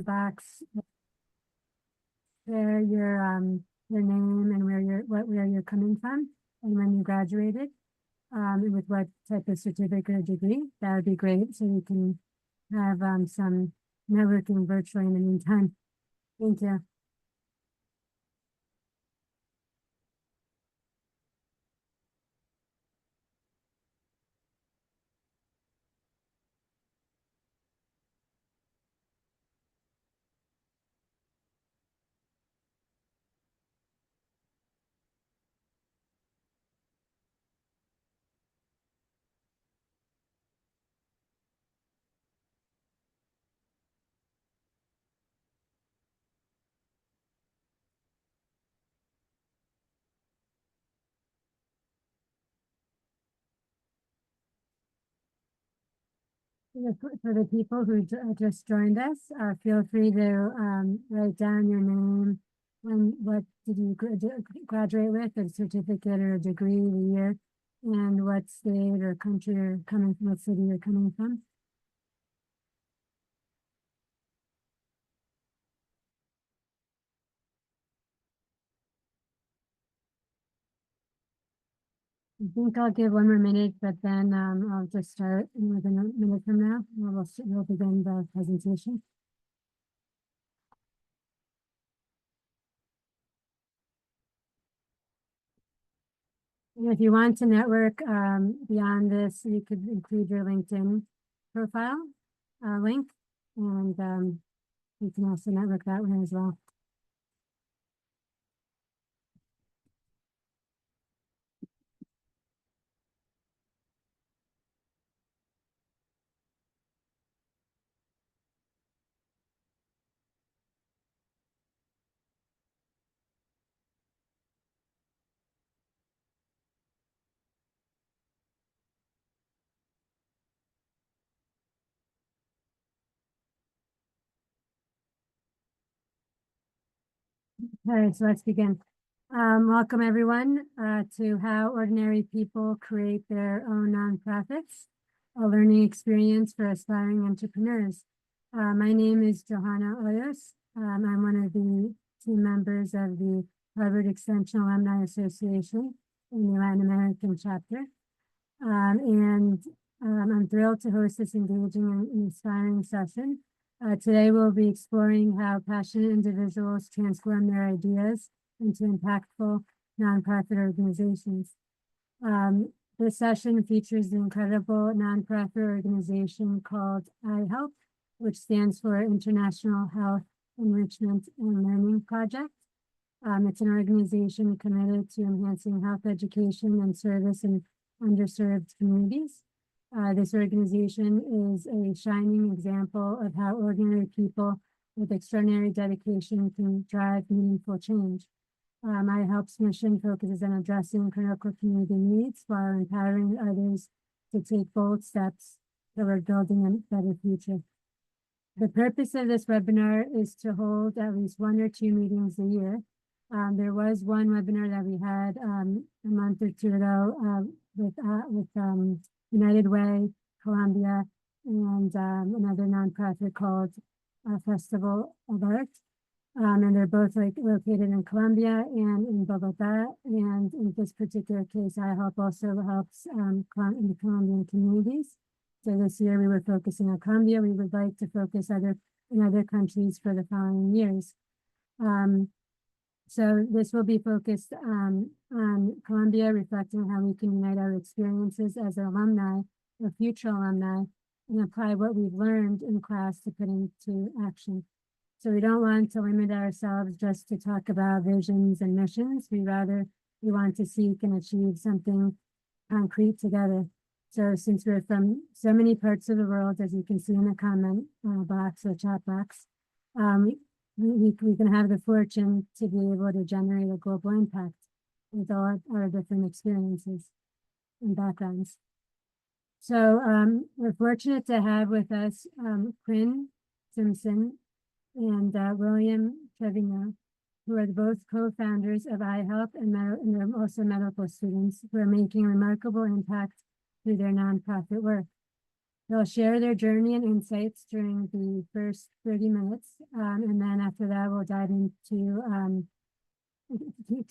box, share your name and where you're coming from and when you graduated, and with what type of certificate or degree. That would be great. So we can have some networking virtually in the meantime. Thank you. For the people who just joined us, feel free to write down your name and what did you graduate with, a certificate or a degree, the year, and what state or country you're coming from, what city you're coming from. I think I'll give 1 more minute, but then I'll just start within a minute from now. We'll begin the presentation. And if you want to network beyond this, you could include your LinkedIn profile link, and you can also network that way as well. All right, so let's begin. Welcome everyone to How Ordinary People Create Their Own Nonprofits, a learning experience for aspiring entrepreneurs. My name is Johanna Hoyos. I'm one of the team members of the Harvard Extension Alumni Association in the Latin American chapter. I'm thrilled to host this engaging and inspiring session. Today, we'll be exploring how passionate individuals transform their ideas into impactful nonprofit organizations. This session features the incredible nonprofit organization called iHelp, which stands for International Health, Enrichment, and Learning Project. It's an organization committed to enhancing health education and service in underserved communities. This organization is a shining example of how ordinary people with extraordinary dedication can drive meaningful change. iHelp's mission focuses on addressing critical community needs while empowering others to take bold steps toward building a better future. The purpose of this webinar is to hold at least 1 or 2 meetings a year. There was one webinar that we had a month or 2 ago with United Way, Colombia, and another nonprofit called Festival of Art. And they're both located in Colombia and in Bogota. And in this particular case, iHelp also helps in the Colombian communities. So this year we were focusing on Colombia. We would like to focus in other countries for the following years. So this will be focused on Colombia, reflecting how we can unite our experiences as alumni or future alumni and apply what we've learned in class to put into action. So we don't want to limit ourselves just to talk about visions and missions. We want to seek and achieve something concrete together. So since we're from so many parts of the world, as you can see in the comment box or chat box, we can have the fortune to be able to generate a global impact with all our different experiences and backgrounds. So we're fortunate to have with us Quinn, Simpson, and William Trevino, who are both co-founders of iHelp, and they're also medical students who are making a remarkable impact through their nonprofit work. They'll share their journey and insights during the first 30 minutes. And then after that, we'll dive into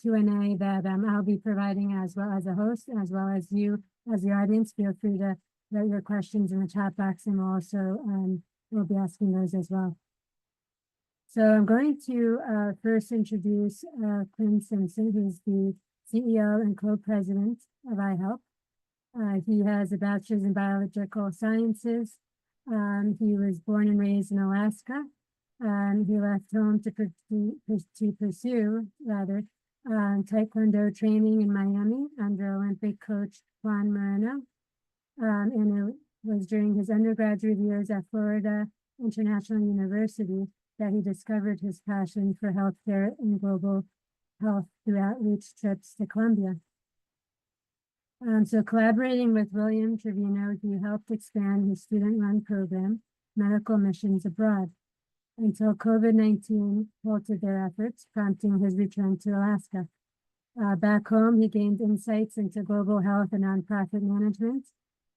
Q&A that I'll be providing as well as a host, as well as you as the audience. Feel free to write your questions in the chat box, and we'll be asking those as well. So I'm going to first introduce Quinn Simpson, who's the CEO and co-president of iHelp. He has a bachelor's in biological sciences. He was born and raised in Alaska. He left home to pursue Taekwondo training in Miami under Olympic coach Juan Moreno. And it was during his undergraduate years at Florida International University that he discovered his passion for healthcare and global health through outreach trips to Colombia. So collaborating with William Trevino, he helped expand his student-run program, Medical Missions Abroad, until COVID-19 halted their efforts, prompting his return to Alaska. Back home, he gained insights into global health and nonprofit management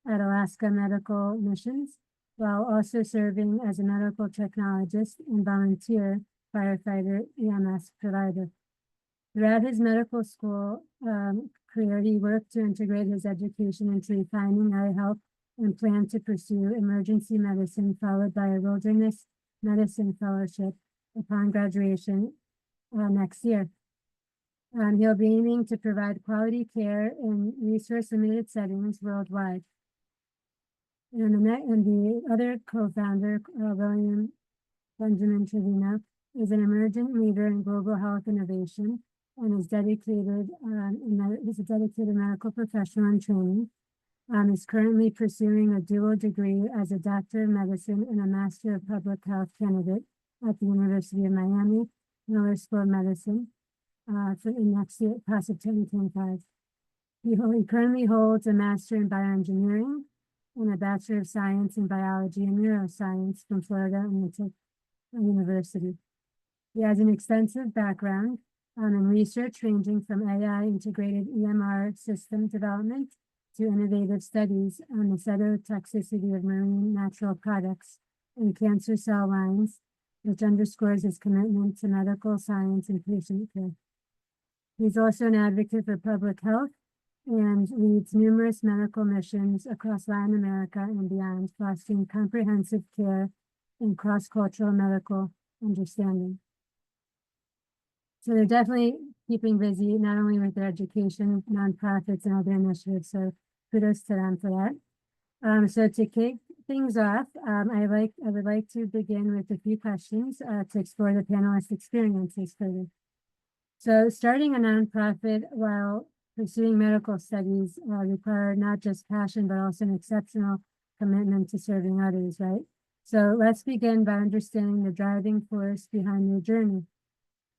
at Alaska Medical Missions, while also serving as a medical technologist and volunteer firefighter EMS provider. Throughout his medical school career, he worked to integrate his education into refining iHelp and planned to pursue emergency medicine, followed by a wilderness medicine fellowship upon graduation next year. He'll be aiming to provide quality care in resource-limited settings worldwide. And the other co-founder, William Benjamin Trevino, is an emergent leader in global health innovation and is dedicated. He's a dedicated medical professional in training. Is currently pursuing a dual degree as a Doctor of Medicine and a Master of Public Health candidate at the University of Miami Miller School of Medicine for the next year, class of 2025. He currently holds a Master in Bioengineering and a Bachelor of Science in Biology and Neuroscience from Florida Atlantic University. He has an extensive background in research ranging from AI integrated EMR system development to innovative studies on the cytotoxicity of marine natural products and cancer cell lines, which underscores his commitment to medical science and patient care. He's also an advocate for public health and leads numerous medical missions across Latin America and beyond, fostering comprehensive care and cross-cultural medical understanding. So they're definitely keeping busy, not only with their education, nonprofits, and other initiatives. So kudos to them for that. So to kick things off, I would like to begin with a few questions to explore the panelist experiences further. So starting a nonprofit while pursuing medical studies require not just passion, but also an exceptional commitment to serving others, right? So let's begin by understanding the driving force behind your journey.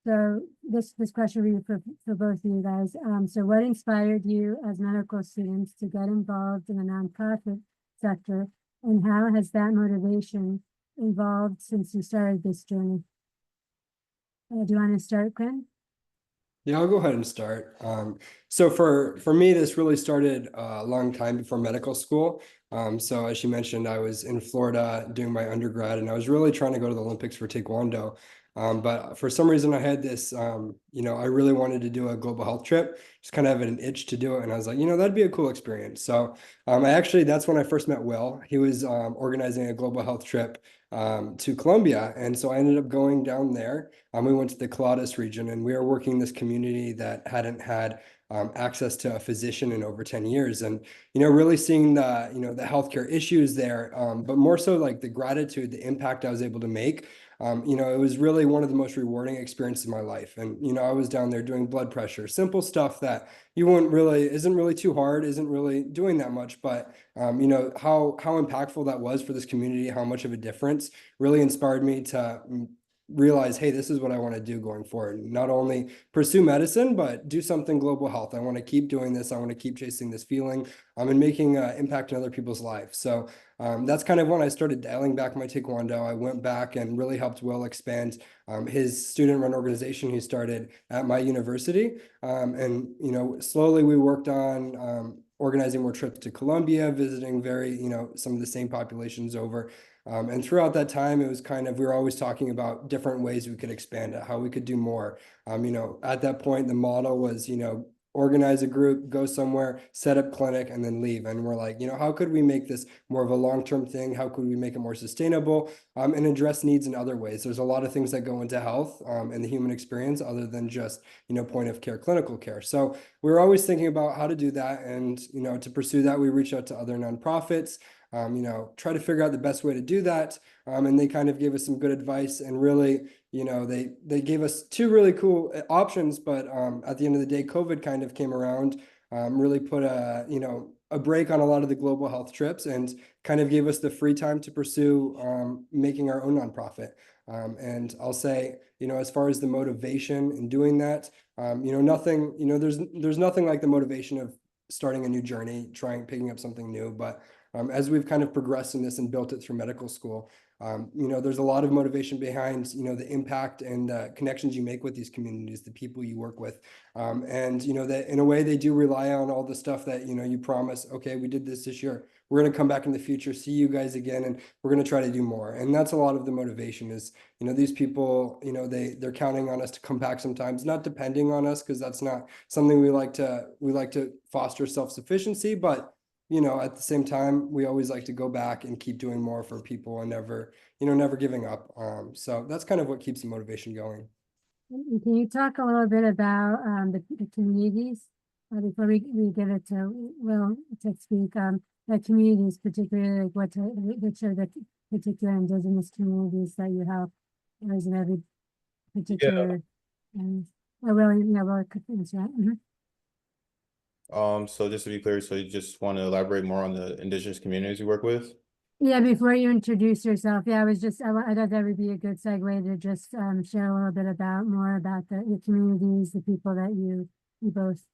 So this question will be for both of you guys. So what inspired you as medical students to get involved in the nonprofit sector, and how has that motivation evolved since you started this journey? Do you want to start, Quinn? Yeah, I'll go ahead and start. So for me, this really started a long time before medical school. So as you mentioned, I was in Florida doing my undergrad, and I was really trying to go to the Olympics for Taekwondo. But for some reason I had this, I really wanted to do a global health trip, just kind of had an itch to do it. And I was like, that'd be a cool experience. So that's when I first met Will. He was organizing a global health trip to Colombia. And so I ended up going down there. We went to the Coladas region, and we were working in this community that hadn't had access to a physician in over 10 years. And, really seeing the healthcare issues there, but more so like the gratitude, the impact I was able to make. It was really one of the most rewarding experiences of my life. And, I was down there doing blood pressure, simple stuff that isn't really too hard, isn't really doing that much, but, how impactful that was for this community, how much of a difference really inspired me to realize, hey, this is what I want to do going forward. Not only pursue medicine, but do something global health. I want to keep doing this. I want to keep chasing this feeling and making impact in other people's lives. So that's kind of when I started dialing back my Taekwondo. I went back and really helped Will expand his student-run organization he started at my university. And slowly we worked on organizing more trips to Colombia, visiting some of the same populations over. And throughout that time, it was we were always talking about different ways we could expand it, how we could do more. At that point, the model was, organize a group, go somewhere, set up clinic, and then leave. And we're like, how could we make this more of a long-term thing? How could we make it more sustainable, and address needs in other ways? There's a lot of things that go into health, and the human experience other than just, point of care, clinical care. So we were always thinking about how to do that. And, to pursue that, we reached out to other nonprofits, try to figure out the best way to do that. And they kind of gave us some good advice, and really, they gave us two really cool options, but at the end of the day, COVID kind of came around, really put a break on a lot of the global health trips, and kind of gave us the free time to pursue making our own nonprofit. And I'll say, as far as the motivation in doing that, nothing, there's nothing like the motivation of starting a new journey, picking up something new. But as we've kind of progressed in this and built it through medical school, there's a lot of motivation behind, the impact and connections you make with these communities, the people you work with. And, that in a way they do rely on all the stuff that, you promise, okay, we did this year. We're going to come back in the future, see you guys again, and we're going to try to do more. And that's a lot of the motivation is, these people, they're counting on us to come back sometimes, not depending on us, because that's not something we like to foster self-sufficiency, but at the same time, we always like to go back and keep doing more for people and never giving up. So that's kind of what keeps the motivation going. And can you talk a little bit about the communities before we give it to Will to speak? The communities, particularly like which are the particular indigenous communities that you help? Or is it every particular? And Will could answer that. Mm-hmm. So just to be clear, so you just want to elaborate more on the indigenous communities you work with? Yeah, before you introduce yourself, I thought that would be a good segue to just share a little bit more about your communities, the people that you both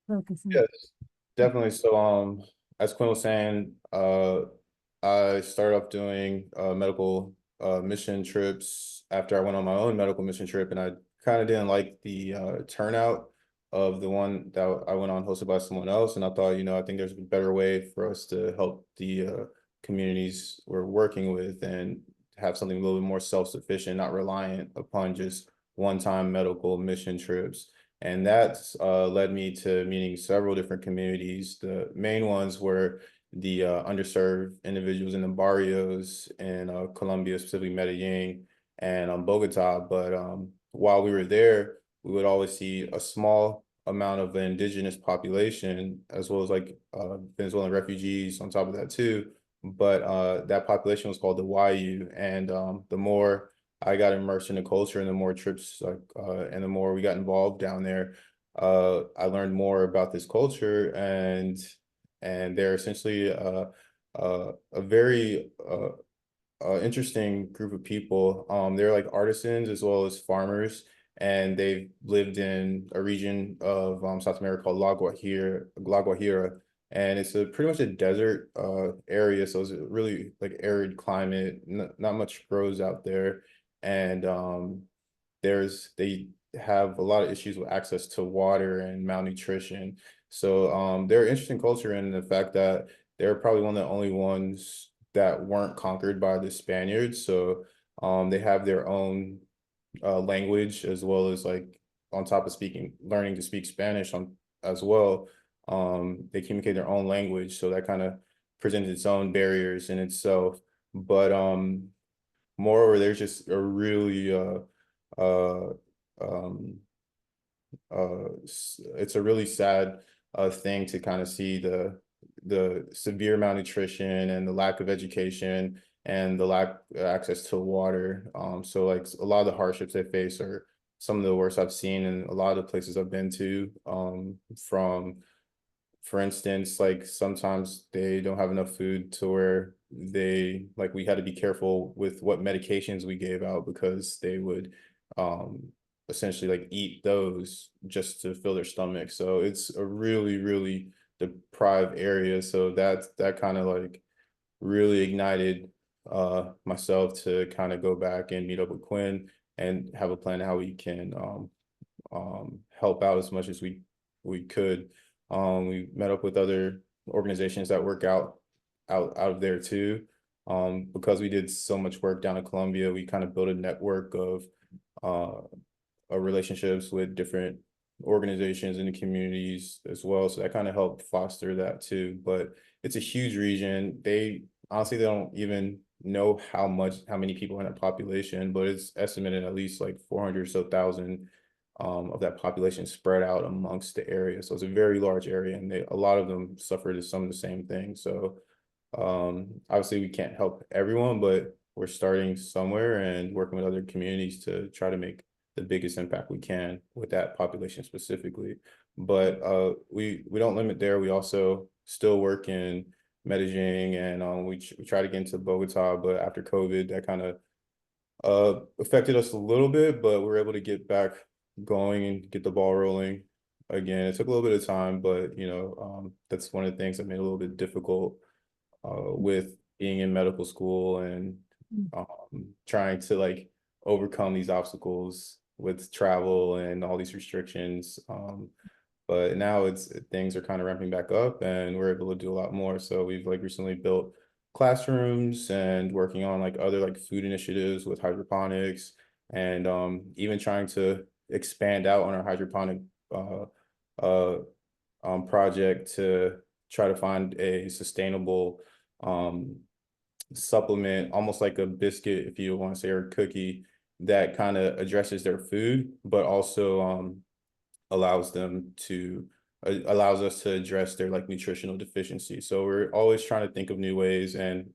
focus on. Yes, definitely. So as Quinn was saying, I started off doing medical mission trips after I went on my own medical mission trip, and I kind of didn't like the turnout of the one that I went on hosted by someone else. And I thought, I think there's a better way for us to help the communities we're working with and have something a little bit more self-sufficient, not reliant upon just one-time medical mission trips. And that's led me to meeting several different communities. The main ones were the underserved individuals in the barrios in Colombia, specifically Medellin and Bogota. But while we were there, we would always see a small amount of the indigenous population, as well as like Venezuelan refugees on top of that too. But that population was called the YU. And the more I got immersed in the culture and the more trips and the more we got involved down there, I learned more about this culture, and they're essentially a very interesting group of people. They're like artisans as well as farmers, and they've lived in a region of South America called La Guajira, and it's pretty much a desert area, so it's a really like arid climate. Not much grows out there, and they have a lot of issues with access to water and malnutrition. So they're an interesting culture in the fact that they're probably one of the only ones that weren't conquered by the Spaniards. So they have their own language, as well as like on top of learning to speak Spanish as well. They communicate their own language, so that kind of presents its own barriers in itself. But moreover, there's just a really it's a really sad thing to kind of see the severe malnutrition and the lack of education and the lack of access to water. So like a lot of the hardships they face are some of the worst I've seen in a lot of the places I've been to. For instance, like sometimes they don't have enough food to where we had to be careful with what medications we gave out, because they would essentially like eat those just to fill their stomach. So it's a really, really deprived area. So that kind of like really ignited myself to kind of go back and meet up with Quinn and have a plan how we can help out as much as we could. We met up with other organizations that work out of there too. Because we did so much work down in Columbia, we kind of built a network of relationships with different organizations in the communities as well. So that kind of helped foster that too. But it's a huge region. They don't even know how many people in that population, but it's estimated at least like 400 or so thousand of that population spread out amongst the area. So it's a very large area, and a lot of them suffered some of the same things. So obviously we can't help everyone, but we're starting somewhere and working with other communities to try to make the biggest impact we can with that population specifically. But we don't limit there. We also still work in Medellin, and we try to get into Bogota, but after COVID, that kind of affected us a little bit, but we're able to get back going and get the ball rolling again. It took a little bit of time, but that's one of the things that made it a little bit difficult with being in medical school and trying to like overcome these obstacles with travel and all these restrictions. But now things are kind of ramping back up, and we're able to do a lot more. So we've like recently built classrooms and working on like other like food initiatives with hydroponics, and even trying to expand out on our hydroponic project to try to find a sustainable supplement, almost like a biscuit, if you want to say, or a cookie, that kind of addresses their food, but also allows us to address their like nutritional deficiency. So we're always trying to think of new ways, and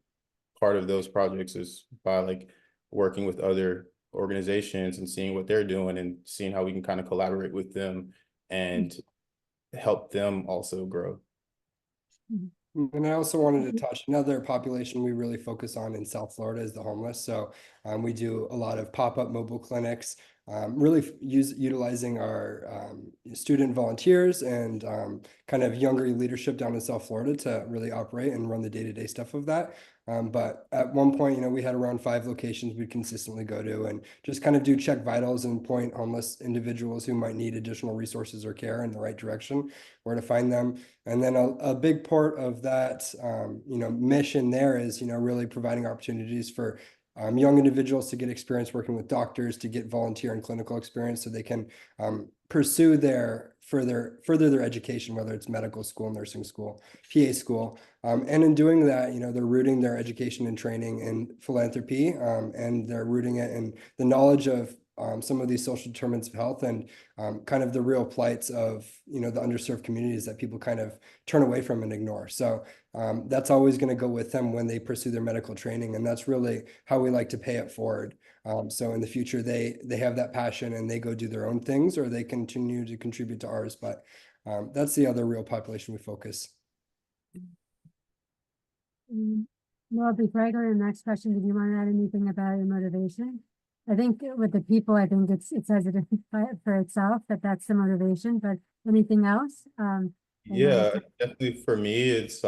part of those projects is by like working with other organizations and seeing what they're doing and seeing how we can kind of collaborate with them and help them also grow. And I also wanted to touch another population we really focus on in South Florida is the homeless. So we do a lot of pop-up mobile clinics, really utilizing our student volunteers and kind of younger leadership down in South Florida to really operate and run the day-to-day stuff of that. But at one point, we had around 5 locations we'd consistently go to and just kind of do check vitals and point homeless individuals who might need additional resources or care in the right direction, where to find them. And then a big part of that, mission there is, really providing opportunities for young individuals to get experience working with doctors, to get volunteer and clinical experience so they can pursue further their education, whether it's medical school, nursing school, PA school. And in doing that, they're rooting their education and training in philanthropy, and they're rooting it in the knowledge of some of these social determinants of health and kind of the real plights of, the underserved communities that people kind of turn away from and ignore. So that's always going to go with them when they pursue their medical training. And that's really how we like to pay it forward. So in the future, they have that passion and they go do their own things, or they continue to contribute to ours. But that's the other real population we focus. Well, before I go to the next question, did you want to add anything about your motivation? I think with the people, I think it says it for itself that that's the motivation, but anything else? Yeah, definitely for me, it's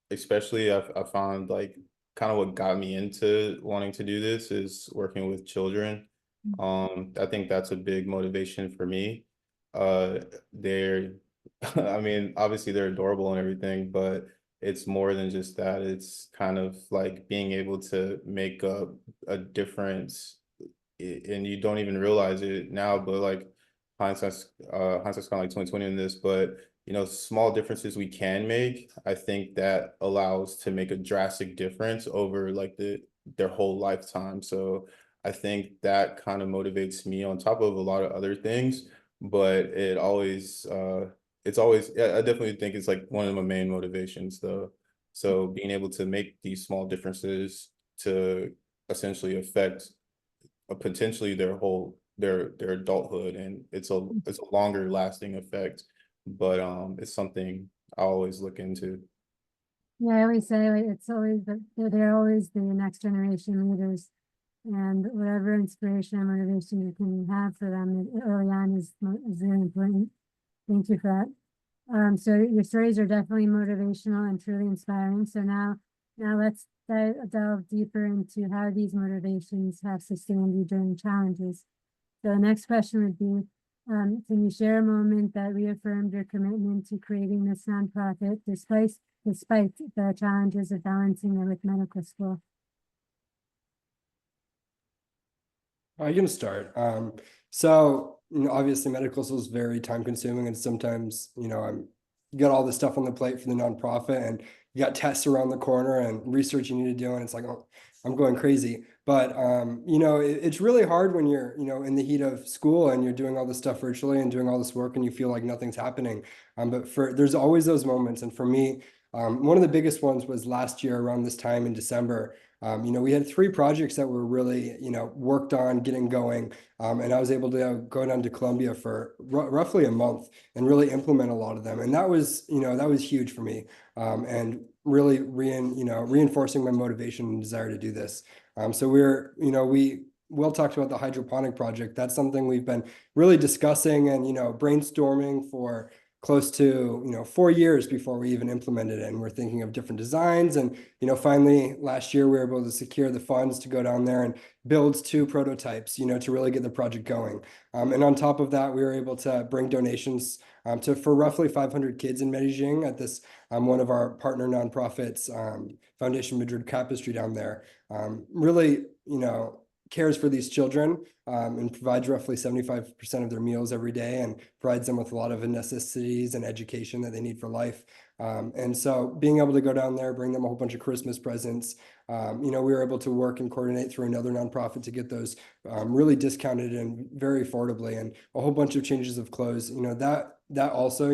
especially I found like kind of what got me into wanting to do this is working with children. I think that's a big motivation for me. They're I mean, obviously they're adorable and everything, but it's more than just that. It's kind of like being able to make a difference, and you don't even realize it now, but like hindsight's kind of like 2020 in this, but small differences we can make, I think that allows to make a drastic difference over like their whole lifetime. So I think that kind of motivates me on top of a lot of other things, but it's always, I definitely think it's like one of my main motivations though. So being able to make these small differences to essentially affect potentially their adulthood, and it's a longer lasting effect, but it's something I always look into. Yeah, I always say like, it's always they're always the next generation leaders, and whatever inspiration and motivation you can have for them early on is very important. Thank you for that. So your stories are definitely motivational and truly inspiring. So now let's delve deeper into how these motivations have sustained you during challenges. So the next question would be, Can you share a moment that reaffirmed your commitment to creating this nonprofit despite the challenges of balancing it with medical school? I can start. So obviously medical school is very time consuming, and sometimes, you got all this stuff on the plate for the nonprofit, and you got tests around the corner and research you need to do, and it's like, oh, I'm going crazy. But it's really hard when you're, in the heat of school and you're doing all this stuff virtually and doing all this work and you feel like nothing's happening. But there's always those moments. And for me, one of the biggest ones was last year around this time in December. We had 3 projects that were really, worked on getting going. And I was able to go down to Colombia for roughly a month and really implement a lot of them. And that was huge for me. And really reinforcing my motivation and desire to do this. So Will talked about the hydroponic project. That's something we've been really discussing and, brainstorming for close to 4 years before we even implemented it, and we're thinking of different designs. And finally last year we were able to secure the funds to go down there and build 2 prototypes, to really get the project going. And on top of that, we were able to bring donations for roughly 500 kids in Medellin at this one of our partner nonprofits, Foundation Madrid Tapestry down there. Really, cares for these children, and provides roughly 75% of their meals every day, and provides them with a lot of necessities and education that they need for life. And so being able to go down there, bring them a whole bunch of Christmas presents, we were able to work and coordinate through another nonprofit to get those really discounted and very affordably, and a whole bunch of changes of clothes. That also,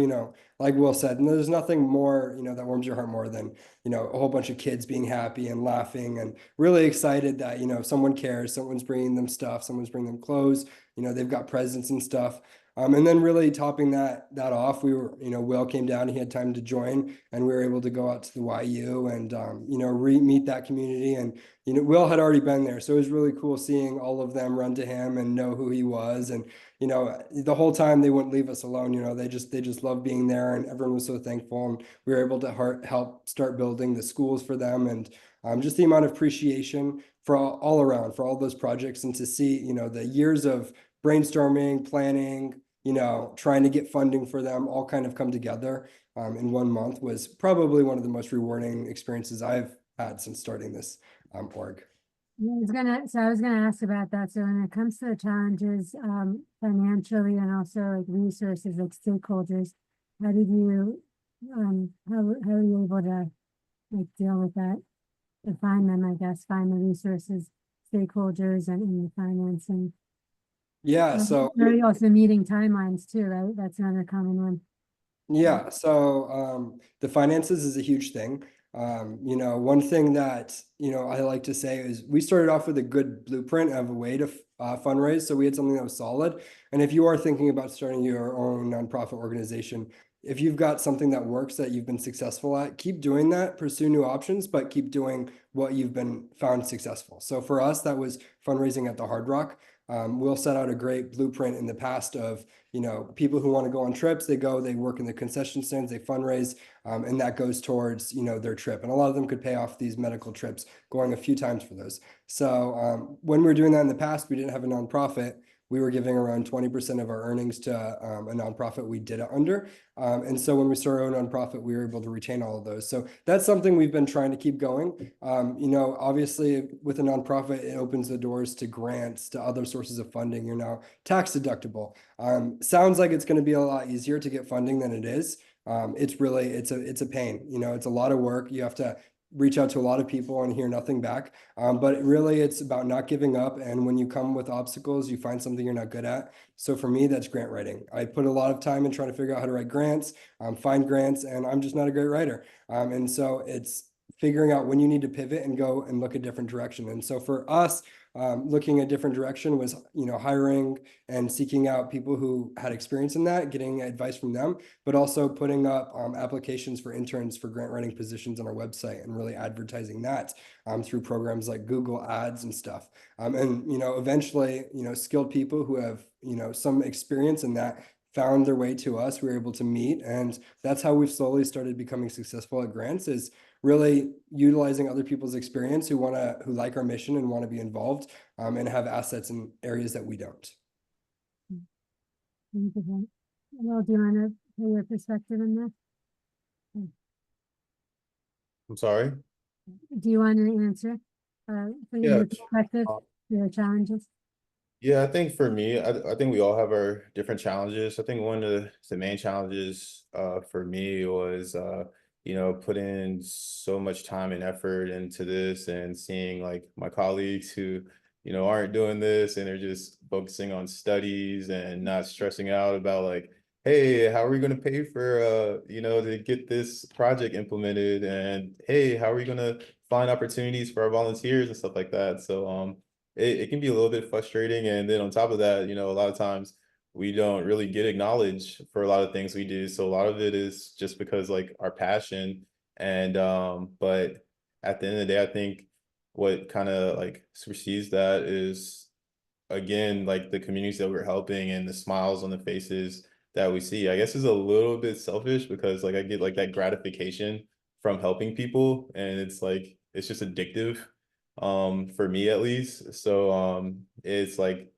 like Will said, and there's nothing more, that warms your heart more than, a whole bunch of kids being happy and laughing and really excited that, someone cares, someone's bringing them stuff, someone's bringing them clothes, they've got presents and stuff. And then really topping that off, we were, Will came down, he had time to join, and we were able to go out to the YU and, meet that community. And, Will had already been there. So it was really cool seeing all of them run to him and know who he was. And, the whole time they wouldn't leave us alone. They just loved being there, and everyone was so thankful. And we were able to help start building the schools for them. And just the amount of appreciation for all around for all those projects, and to see, the years of brainstorming, planning, trying to get funding for them all kind of come together in 1 month was probably one of the most rewarding experiences I've had since starting this org. I was gonna ask about that. So when it comes to the challenges, financially and also like resources, like stakeholders, how did you, how are you able to like deal with that? To find them, I guess, find the resources, stakeholders and the financing. Yeah, so Are you also meeting timelines too, right? That's another common one. yeah, so the finances is a huge thing. One thing that, I like to say is we started off with a good blueprint of a way to fundraise. So we had something that was solid. And if you are thinking about starting your own nonprofit organization, if you've got something that works that you've been successful at, keep doing that, pursue new options, but keep doing what you've been found successful. So for us, that was fundraising at the Hard Rock. We'll set out a great blueprint in the past of, people who want to go on trips, they work in the concession stands, they fundraise, and that goes towards, their trip. And a lot of them could pay off these medical trips going a few times for those. So when we were doing that in the past, we didn't have a nonprofit. We were giving around 20% of our earnings to a nonprofit we did it under. And so when we started our own nonprofit, we were able to retain all of those. So that's something we've been trying to keep going. Obviously with a nonprofit, it opens the doors to grants, to other sources of funding. You're now tax deductible. Sounds like it's going to be a lot easier to get funding than it is. It's a pain. It's a lot of work. You have to reach out to a lot of people and hear nothing back. But really it's about not giving up. And when you come with obstacles, you find something you're not good at. So for me, that's grant writing. I put a lot of time in trying to figure out how to write grants, find grants, and I'm just not a great writer. And so it's figuring out when you need to pivot and go and look a different direction. And so for us, looking a different direction was, hiring and seeking out people who had experience in that, getting advice from them, but also putting up applications for interns for grant writing positions on our website and really advertising that through programs like Google Ads and stuff. And, eventually, skilled people who have, some experience in that found their way to us. We were able to meet, and that's how we've slowly started becoming successful at grants, is really utilizing other people's experience who like our mission and want to be involved and have assets in areas that we don't. Well, do you want to put your perspective in this? I'm sorry. Do you want to answer? For Yeah. your perspective, your challenges? Yeah, I think for me, I think we all have our different challenges. I think one of the main challenges for me was you know, putting in so much time and effort into this and seeing like my colleagues who, you know, aren't doing this and they're just focusing on studies and not stressing out about like, hey, how are we going to pay for you know, to get this project implemented, and hey, how are we going to find opportunities for our volunteers and stuff like that. So it can be a little bit frustrating. And then on top of that, you know, a lot of times we don't really get acknowledged for a lot of things we do. So a lot of it is just because like our passion. And but at the end of the day, I think what kind of like supersedes that is, again, like the communities that we're helping and the smiles on the faces that we see. I guess is a little bit selfish because like I get like that gratification from helping people, and it's like it's just addictive, for me at least. So it's like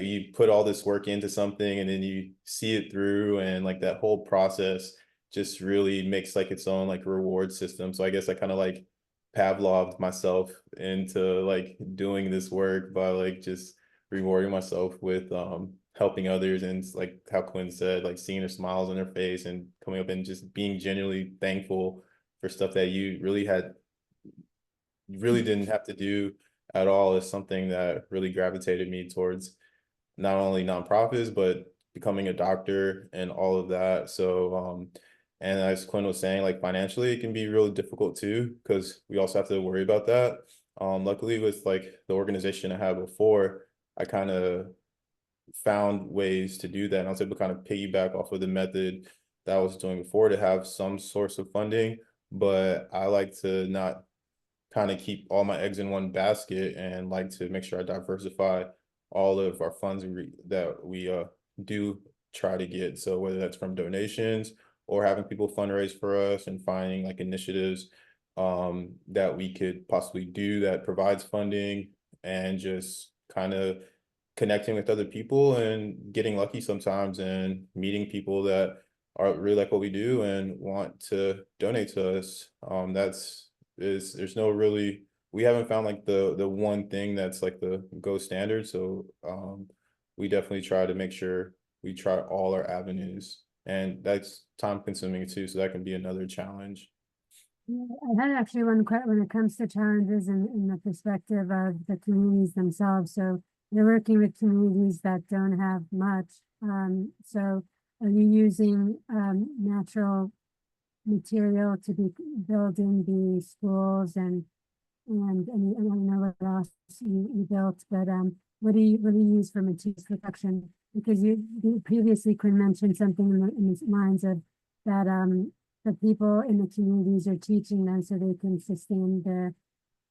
you put all this work into something and then you see it through, and like that whole process just really makes like its own like reward system. So I guess I kind of like Pavloved myself into like doing this work by like just rewarding myself with helping others, and like how Quinn said, like seeing their smiles on their face and coming up and just being genuinely thankful for stuff that you really didn't have to do at all is something that really gravitated me towards not only nonprofits, but becoming a doctor and all of that. So, and as Quinn was saying, like financially, it can be really difficult too, because we also have to worry about that. Luckily, with like the organization I had before, I kind of found ways to do that. And I was able to kind of piggyback off of the method that I was doing before to have some source of funding. But I like to not kind of keep all my eggs in one basket, and like to make sure I diversify all of our funds that we do try to get. So whether that's from donations or having people fundraise for us and finding like initiatives that we could possibly do that provides funding, and just kind of connecting with other people and getting lucky sometimes and meeting people that are really like what we do and want to donate to us. There's no really, we haven't found like the one thing that's like the gold standard. So we definitely try to make sure we try all our avenues, and that's time consuming too. So that can be another challenge. Yeah, I had actually one question when it comes to challenges in the perspective of the communities themselves. So you're working with communities that don't have much. So are you using natural material to be building the schools and I don't know what else you built, but what do you use for materials production? Because you previously Quinn mentioned something in his minds of that the people in the communities are teaching them so they can sustain their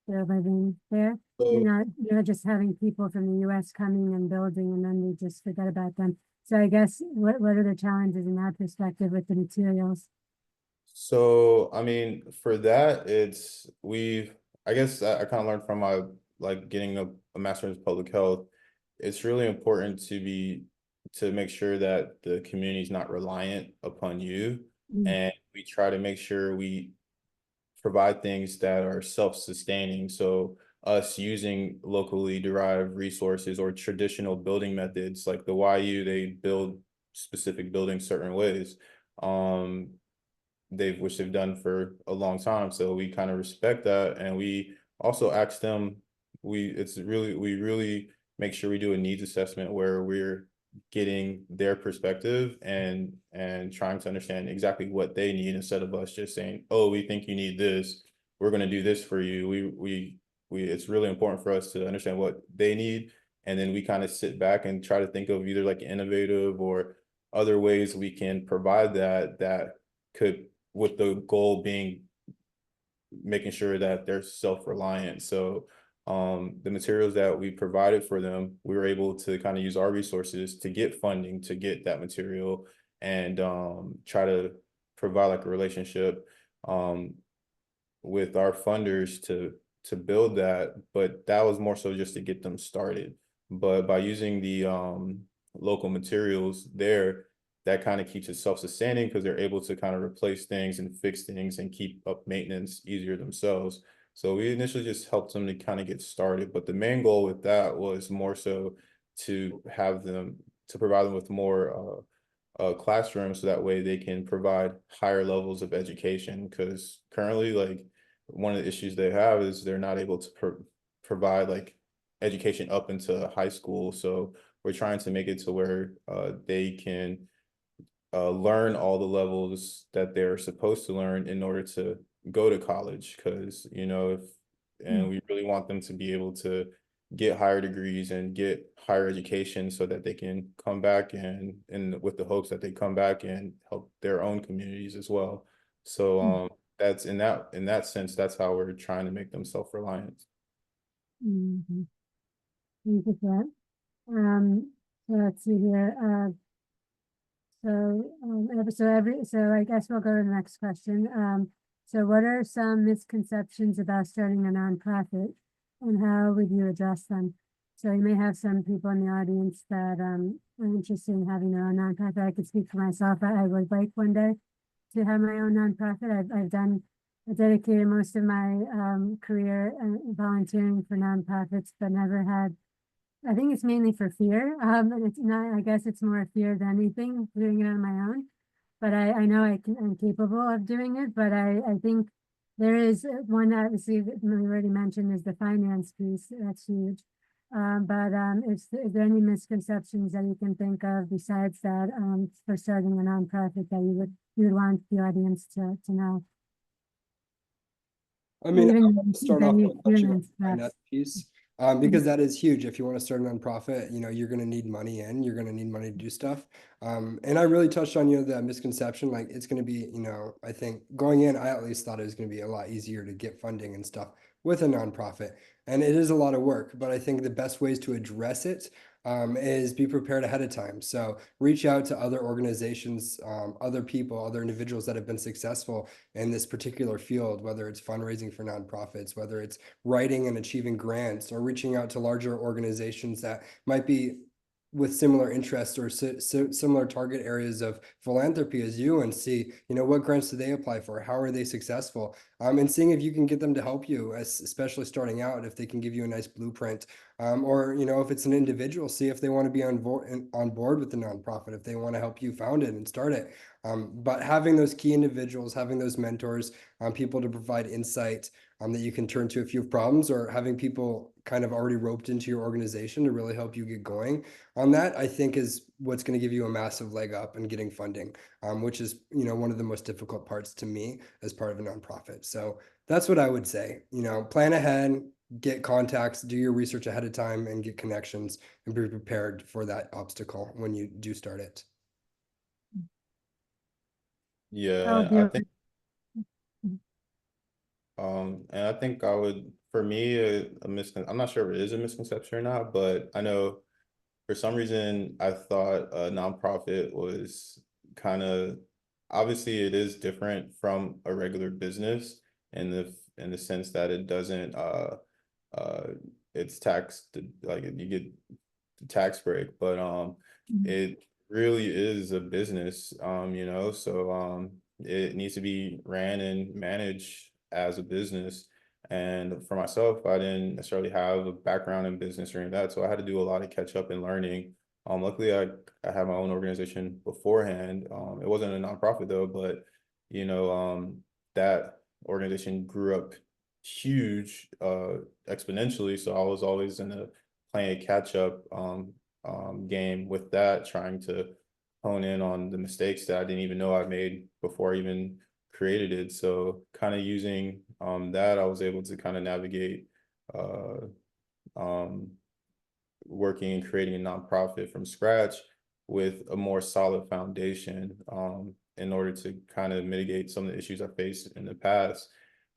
living there. So You're not just having people from the US coming and building and then we just forget about them. So I guess what are the challenges in that perspective with the materials? So, I mean, for that, I guess I kind of learned from my, like getting a master's in public health. It's really important to make sure that the community is not reliant upon you. Mm. And we try to make sure we provide things that are self-sustaining. So us using locally derived resources or traditional building methods, like the YU, they build specific buildings certain ways. Um, which they've done for a long time. So we kind of respect that. And we also ask them, we really make sure we do a needs assessment where we're getting their perspective and trying to understand exactly what they need, instead of us just saying, oh, we think you need this, we're going to do this for you. We it's really important for us to understand what they need, and then we kind of sit back and try to think of either like innovative or other ways we can provide that could, with the goal being making sure that they're self-reliant. So the materials that we provided for them, we were able to kind of use our resources to get funding to get that material, and try to provide like a relationship um, with our funders to build that. But that was more so just to get them started. But by using local materials there, that kind of keeps it self-sustaining because they're able to kind of replace things and fix things and keep up maintenance easier themselves. So we initially just helped them to kind of get started, but the main goal with that was more so to have them to provide them with more classrooms so that way they can provide higher levels of education, because currently, like, one of the issues they have is they're not able to provide like education up into high school. So we're trying to make it to where they can learn all the levels that they're supposed to learn in order to go to college, because and we really want them to be able to get higher degrees and get higher education so that they can come back and with the hopes that they come back and help their own communities as well. So that's in that sense, that's how we're trying to make them self-reliant. Mhm. Thank you for that. So let's see here, so I guess we'll go to the next question. So what are some misconceptions about starting a nonprofit and how would you address them? So you may have some people in the audience that, are interested in having their own nonprofit. I could speak for myself. I would like one day to have my own nonprofit. I dedicated most of my, career volunteering for nonprofits, but never had. I think it's mainly for fear. And it's not, I guess it's more fear than anything, doing it on my own. But I know I'm capable of doing it, but I think there is one, obviously, that we already mentioned, is the finance piece. That's huge. Is there any misconceptions that you can think of besides that, for starting a nonprofit that you would want the audience to know? I mean, I Even want to start that off you by touching on experienced, the perhaps. finance piece, because that is huge. If you want to start a nonprofit, you're going to need money in, you're going to need money to do stuff. And I really touched on, the misconception, like it's going to be, I think going in, I at least thought it was going to be a lot easier to get funding and stuff with a nonprofit. And it is a lot of work, but I think the best ways to address it is be prepared ahead of time. So reach out to other organizations, other people, other individuals that have been successful in this particular field, whether it's fundraising for nonprofits, whether it's writing and achieving grants, or reaching out to larger organizations that might be with similar interests or similar target areas of philanthropy as you, and see, what grants do they apply for? How are they successful? And seeing if you can get them to help you, especially starting out, if they can give you a nice blueprint. Or, if it's an individual, see if they want to be on board with the nonprofit, if they want to help you found it and start it. But having those key individuals, having those mentors, people to provide insight that you can turn to if you have problems, or having people kind of already roped into your organization to really help you get going on that, I think is what's going to give you a massive leg up in getting funding, which is, one of the most difficult parts to me as part of a nonprofit. So that's what I would say, plan ahead, get contacts, do your research ahead of time, and get connections, and be prepared for that obstacle when you do start it. Yeah, I'll I do think it. and I think I would, for me, I'm not sure if it is a misconception or not, but I know for some reason I thought a nonprofit was kind of, obviously it is different from a regular business in the sense that it doesn't uh it's taxed, like you get the tax break, but it really is a business, so it needs to be ran and managed as a business. And for myself, I didn't necessarily have a background in business or any of that, so I had to do a lot of catch up and learning. Luckily, I had my own organization beforehand. It wasn't a nonprofit though, but that organization grew up huge, exponentially. So I was always in a playing a catch up game with that, trying to hone in on the mistakes that I didn't even know I made before I even created it. So kind of using that, I was able to kind of navigate uh, um, working and creating a nonprofit from scratch with a more solid foundation, in order to kind of mitigate some of the issues I faced in the past.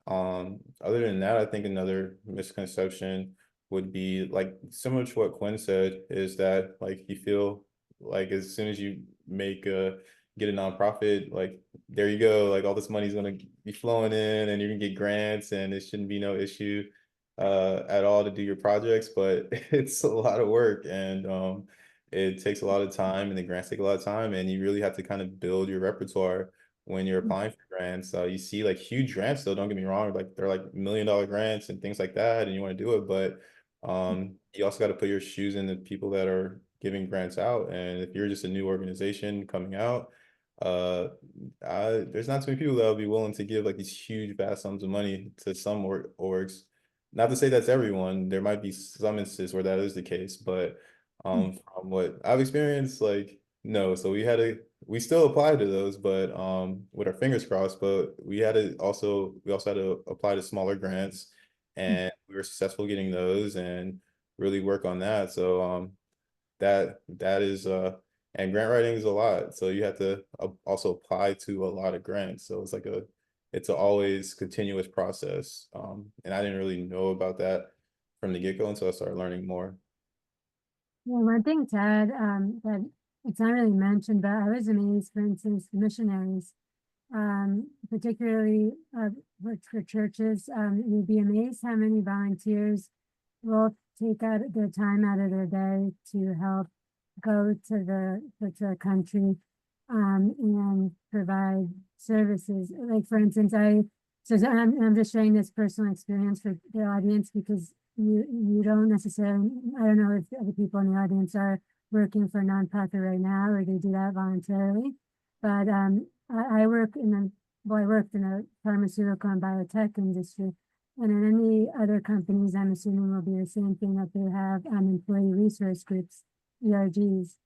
Other than that, I think another misconception would be like similar to what Quinn said, is that like you feel like as soon as you get a nonprofit, like there you go, like all this money is going to be flowing in and you're gonna get grants and it shouldn't be no issue at all to do your projects, but it's a lot of work. And it takes a lot of time, and the grants take a lot of time, and you really have to kind of build your repertoire when you're applying for grants. You see like huge grants, though, don't get me wrong, like they're like $1 million grants and things like that, and you want to do it, but you also got to put your shoes in the people that are giving grants out. And if you're just a new organization coming out, uh there's not too many people that will be willing to give like these huge vast sums of money to some orgs. Not to say that's everyone, there might be some instances where that is the case, but from what I've experienced, like no. So we still applied to those, but with our fingers crossed, but we also had to apply to smaller grants, and we were successful getting those and really work on that. So that is and grant writing is a lot, so you have to also apply to a lot of grants, so it's a always continuous process, and I didn't really know about that from the get-go until I started learning more. Yeah, one thing to add, that it's not really mentioned, but I was amazed, for instance, the missionaries, particularly for churches, you'd be amazed how many volunteers will take out their time out of their day to help go to the country, and provide services. Like, for instance, I'm just sharing this personal experience for the audience, because you don't necessarily, I don't know if the other people in the audience are working for a nonprofit right now, or they do that voluntarily. But I worked in a pharmaceutical and biotech industry. And in any other companies, I'm assuming will be the same thing, that they have employee resource groups, ERGs.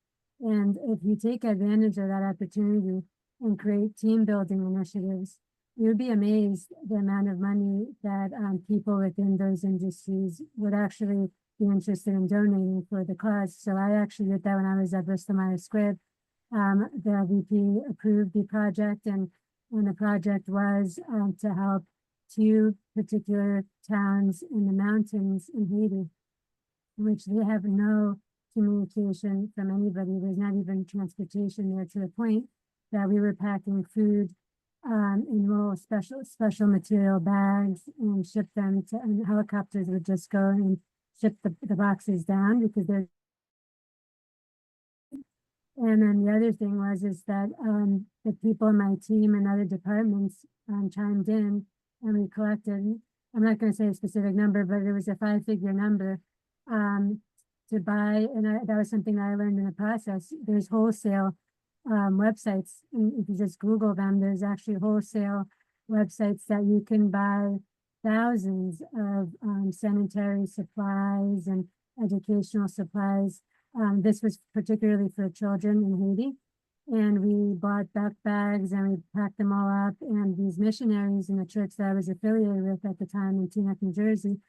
And if you take advantage of that opportunity and create team building initiatives, you'd be amazed the amount of money that people within those industries would actually be interested in donating for the cause. So I actually did that when I was at Bristol Myers Squibb. The VP approved the project, and the project was to help two particular towns in the mountains in Haiti, which they have no communication from anybody. There's not even transportation there, to the point that we were packing food in little special material bags and ship them to, and helicopters would just go and ship the boxes down, because they're. And then the other thing is that the people in my team and other departments chimed in, and we collected, I'm not going to say a specific number, but it was a 5-figure number to buy. And that was something that I learned in the process. There's wholesale websites, and if you just Google them, there's actually wholesale websites that you can buy thousands of sanitary supplies and educational supplies. This was particularly for children in Haiti. And we bought bags and we packed them all up. And these missionaries in the church that I was affiliated with at the time in Teaneck, New Jersey,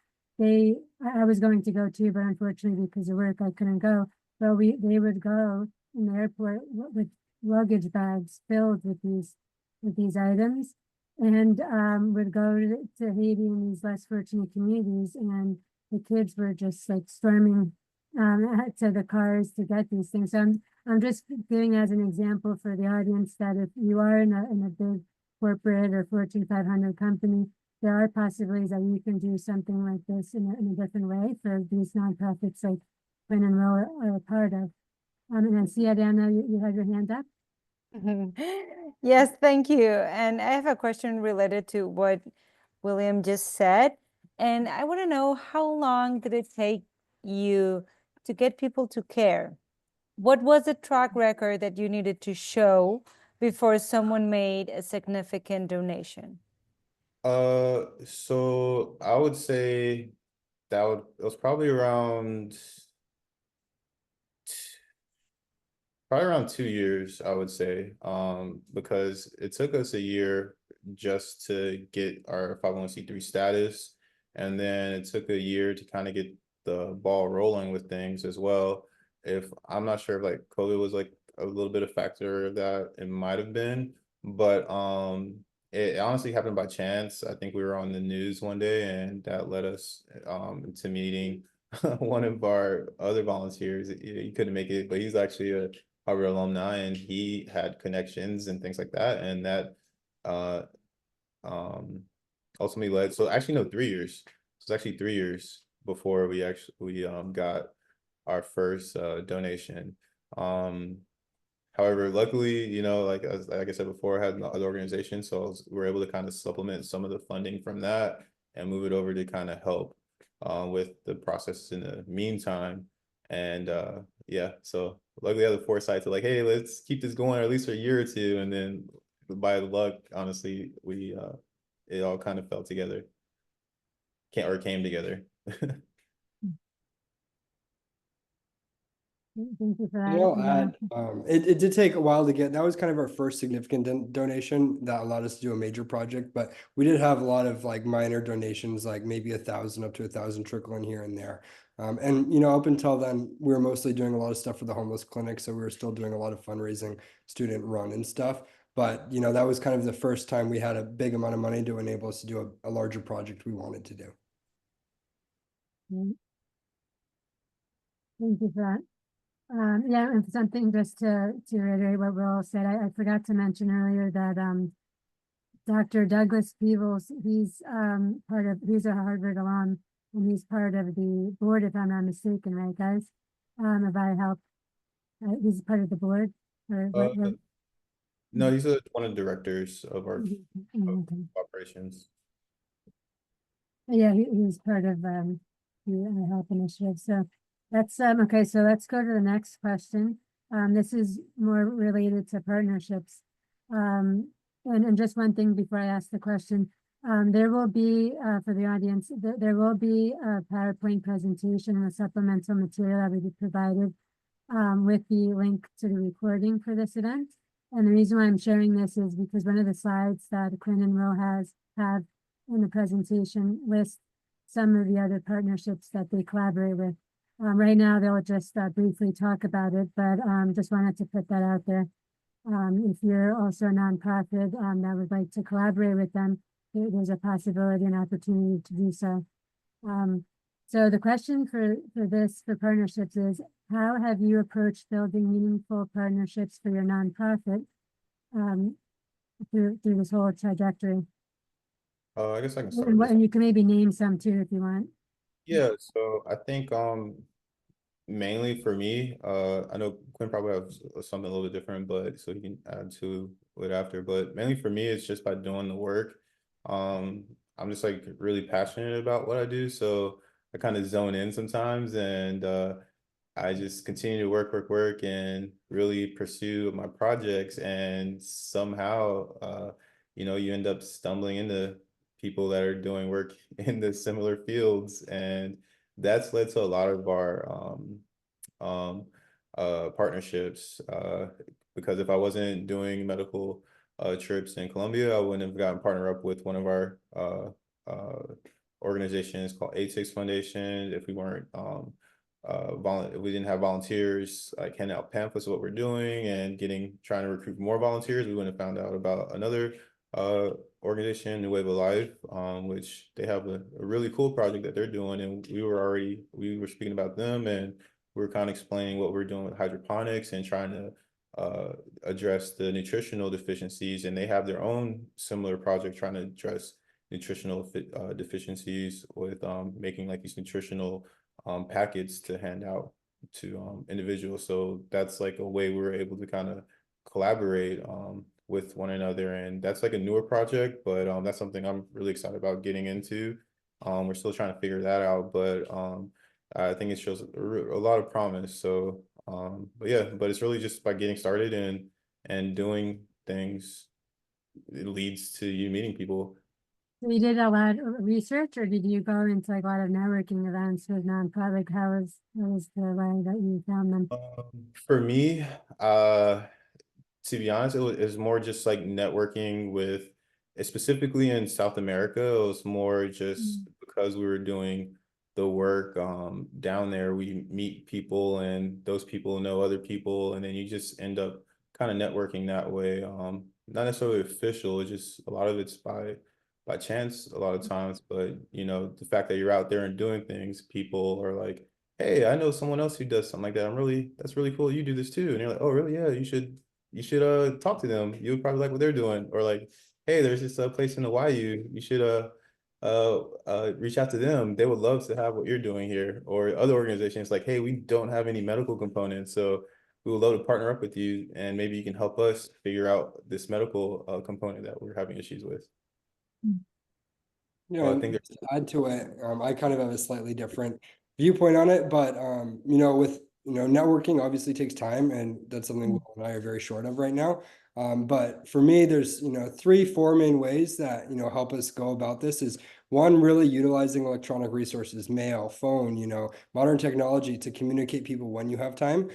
I was going to go too, but unfortunately because of work, I couldn't go. But they would go in the airport with luggage bags filled with these items, and would go to Haiti in these less fortunate communities. And the kids were just like storming to the cars to get these things. So I'm just giving as an example for the audience that if you are in a big corporate or Fortune 500 company, there are possibilities that you can do something like this in a different way for these nonprofits like Quinn and Will are a part of. And I see, Adana, you had your hand up. Yes, thank you. And I have a question related to what William just said. And I want to know, how long did it take you to get people to care? What was the track record that you needed to show before someone made a significant donation? So I would say it was probably around 2 years, I would say, because it took us a year just to get our 501c3 status, and then it took a year to kind of get the ball rolling with things as well. I'm not sure if like COVID was like a little bit of factor that it might have been, but it honestly happened by chance. I think we were on the news one day, and that led us to meeting one of our other volunteers. He couldn't make it, but he's actually a Harvard alumni, and he had connections and things like that, and that ultimately led. So actually, no, 3 years. So it's actually 3 years before we got our first donation. However, luckily, you know, like I said before, I had other organizations, so we were able to kind of supplement some of the funding from that and move it over to kind of help with the process in the meantime. And yeah, so luckily I had the foresight to like, hey, let's keep this going at least for a year or two, and then by luck, honestly, we it all kind of fell together, came together. Thank you for that. And I'll Yeah. add, it did take a while to get, that was kind of our first significant donation that allowed us to do a major project, but we did have a lot of like minor donations, like maybe 1,000 up to 1,000 trickling here and there. And you know, up until then, we were mostly doing a lot of stuff for the homeless clinic, so we were still doing a lot of fundraising, student run and stuff. But you know, that was kind of the first time we had a big amount of money to enable us to do a larger project we wanted to do. Mm. Thank you for that. Yeah, and something just to reiterate what Will said, I forgot to mention earlier that Dr. Douglas Peebles, he's he's a Harvard alum, and he's part of the board, if I'm not mistaken, right, guys? Of iHelp. He's part of the board, or what? No, he's one of the directors of our Okay. operations. Yeah, he's part of the iHelp initiative. So that's okay. So let's go to the next question. This is more related to partnerships. And just one thing before I ask the question, there will be for the audience, there will be a PowerPoint presentation and a supplemental material that will be provided with the link to the recording for this event. And the reason why I'm sharing this is because one of the slides that Quinn and Will have in the presentation lists some of the other partnerships that they collaborate with. Right now, they'll just briefly talk about it, but just wanted to put that out there. If you're also a nonprofit that would like to collaborate with them, there's a possibility and opportunity to do so. So the question for partnerships is, how have you approached building meaningful partnerships for your nonprofit through this whole trajectory? I guess I can start. And you can maybe name some too if you want. Yeah, so I think mainly for me, I know Quinn probably has something a little bit different, but so he can add to it after. But mainly for me, it's just by doing the work. I'm just like really passionate about what I do, so I kind of zone in sometimes, and I just continue to work, and really pursue my projects, and somehow, you know, you end up stumbling into people that are doing work in the similar fields, and that's led to a lot of our partnerships. Because if I wasn't doing medical trips in Colombia, I wouldn't have gotten partnered up with one of our organizations called HEAA Foundation. If we weren't if we didn't have volunteers like handing out pamphlets of what we're doing and trying to recruit more volunteers, we wouldn't have found out about another organization, Nueva Life, which they have a really cool project that they're doing, and we were speaking about them, and we were kind of explaining what we're doing with hydroponics and trying to address the nutritional deficiencies, and they have their own similar project trying to address nutritional deficiencies with making like these nutritional packets to hand out to individuals. So that's like a way we were able to kind of collaborate with one another, and that's like a newer project, but that's something I'm really excited about getting into. We're still trying to figure that out, but I think it shows a lot of promise. So but yeah, but it's really just by getting started and doing things, it leads to you meeting people. So you did a lot of research, or did you go into like a lot of networking events with nonprofit? How was the way that you found them? For me, to be honest, it was more just like networking with, specifically in South America. It was more just because we were doing the work down there, we meet people and those people know other people, and then you just end up kind of networking that way. Not necessarily official, it's just a lot of it's by chance a lot of times, but you know, the fact that you're out there and doing things, people are like, hey, I know someone else who does something like that. That's really cool. You do this too. And you're like, oh, really? Yeah, you should talk to them. You would probably like what they're doing. Or like, hey, there's this place in the YU. You should reach out to them. They would love to have what you're doing here, or other organizations like, hey, we don't have any medical components, so we would love to partner up with you, and maybe you can help us figure out this medical component that we're having issues with. You So I know, think and to add to it, I kind of have a slightly different viewpoint on it, but you know, with networking obviously takes time, and that's something Will and I are very short of right now. But for me, there's 3, 4 main ways that help us go about this. Is one, really utilizing electronic resources, mail, phone, modern technology to communicate people when you have time.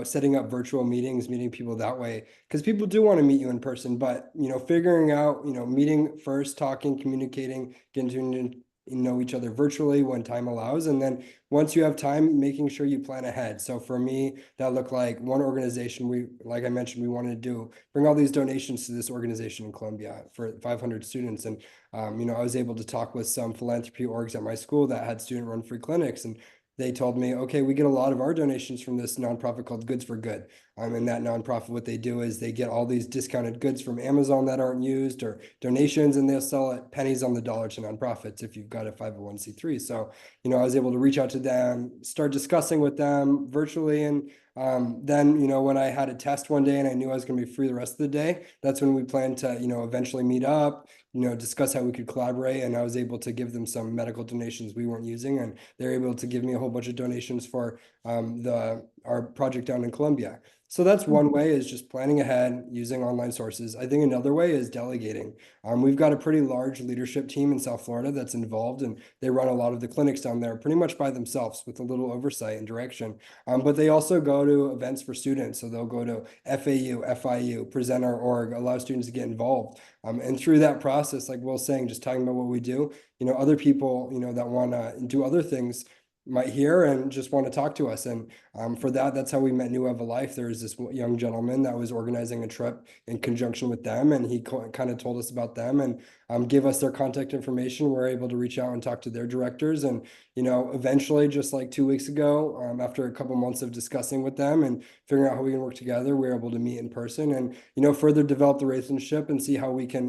Setting up virtual meetings, meeting people that way, because people do want to meet you in person, but figuring out, meeting first, talking, communicating, getting to know each other virtually when time allows, and then once you have time, making sure you plan ahead. So for me, that looked like one organization, like I mentioned, we wanted to bring all these donations to this organization in Columbia for 500 students, and I was able to talk with some philanthropy orgs at my school that had student-run free clinics, and they told me, okay, we get a lot of our donations from this nonprofit called Goods for Good. And that nonprofit, what they do is they get all these discounted goods from Amazon that aren't used, or donations, and they'll sell it pennies on the dollar to nonprofits if you've got a 501c3. So, I was able to reach out to them, start discussing with them virtually. And then, when I had a test one day and I knew I was going to be free the rest of the day, that's when we planned to, eventually meet up, discuss how we could collaborate. And I was able to give them some medical donations we weren't using, and they're able to give me a whole bunch of donations for our project down in Columbia. So that's one way, is just planning ahead, using online sources. I think another way is delegating. We've got a pretty large leadership team in South Florida that's involved, and they run a lot of the clinics down there pretty much by themselves with a little oversight and direction. But they also go to events for students. So they'll go to FAU, FIU, present our org, allow students to get involved. And through that process, like Will's saying, just talking about what we do, other people, that want to do other things might hear and just want to talk to us. And for that, that's how we met New Eva Life. There was this young gentleman that was organizing a trip in conjunction with them, and he kind of told us about them and gave us their contact information. We're able to reach out and talk to their directors. And, eventually, just like 2 weeks ago, after a couple months of discussing with them and figuring out how we can work together, we were able to meet in person and, further develop the relationship and see how we can,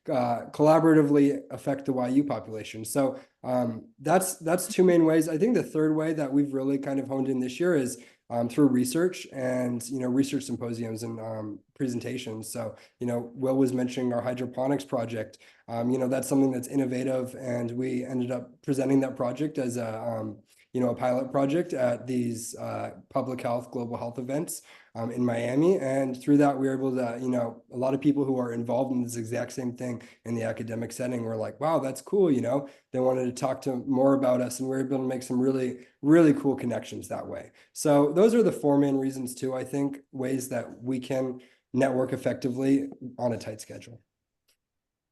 collaboratively affect the YU population. So that's 2 main ways. I think the third way that we've really kind of honed in this year is through research and research symposiums and presentations. So Will was mentioning our hydroponics project. That's something that's innovative, and we ended up presenting that project as a a pilot project at these public health, global health events in Miami. And through that, we were able to, a lot of people who are involved in this exact same thing in the academic setting were like, wow, that's cool. They wanted to talk to more about us, and we were able to make some really, really cool connections that way. So those are the 4 main reasons too, I think, ways that we can network effectively on a tight schedule.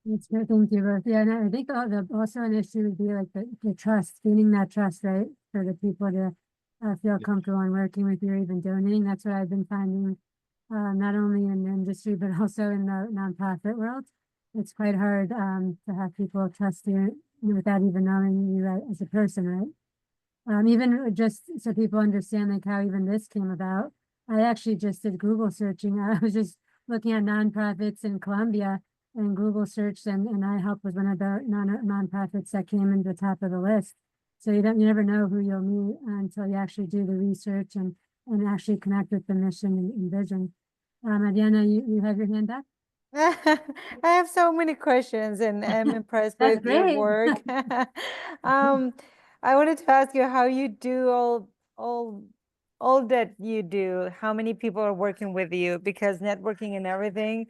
That's good. Thank you both. Yeah, and I think also an issue would be like the trust, gaining that trust, right? For the people to feel comfortable in working with you or even donating. That's what I've been finding, not only in the industry, but also in the nonprofit world. It's quite hard to have people trust you without even knowing you as a person, right? Even just so people understand like how even this came about. I actually just did Google searching. I was just looking at nonprofits in Columbia and Google searched, and iHelp was one of the nonprofits that came in the top of the list. So you never know who you'll meet until you actually do the research and actually connect with the mission and vision. Adriana, you have your hand up? I have so many questions, and I'm impressed That's with your great. work. I wanted to ask you how you do all that you do. How many people are working with you? Because networking and everything,